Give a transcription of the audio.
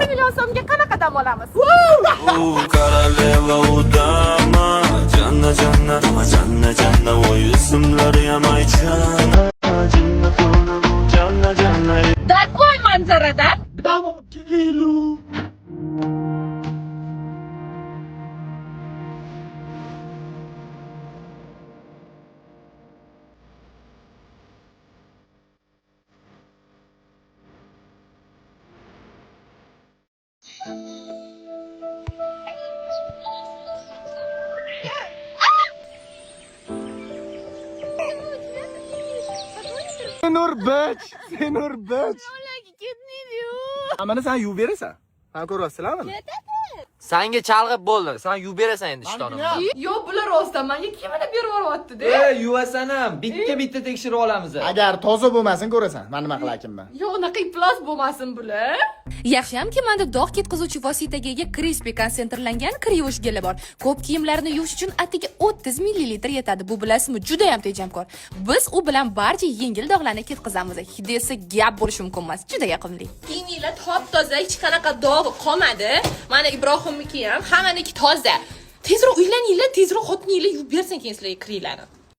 1 million so'mga qanaqa dam olamiz? Королева удама, Жанна, Жанна, Жанна, Жанна, ой, ismlari ham aytishana. Janna, Janna, Darvoy manzarada Davo kelu. Senor bitch. Amana sen yuvib berasan. Sen ko'ryapsizlarmi? Sanga chalg'ib bo'ldi. Sen yuvib berasan endi ishtonimni. Yo, bular rostdan menga kiyimini berib yuboryapti-da. Yuvasan ham bitta tekshirib olamiz. Agar toza bo'lmasin ko'rasan. Men nima qilakinman? Yo, unaqa iflos bo'lmasin bular. Yaxshiyamki menda dog' ketkizuvchi vositaga ega Crispy konsentrlangan kir yuvish geli bor. Ko'p kiyimlarni yuvish uchun atigi 30 ml yetadi. Bu bilasizmi, juda ham tejamkor. Biz u bilan barcha yengil dog'larni ketkazamiz. Hidi esa gap bo'lishi mumkin emas. Juda yoqimli. Kiyimlar top-toza, hech qanaqa dog' qolmadi. Mana Ibrohimniki ham hammaniki toza. Tezroq uylaninglar, tezroq xotininglar yuvib bersin keyin sizlarga kiringlarni.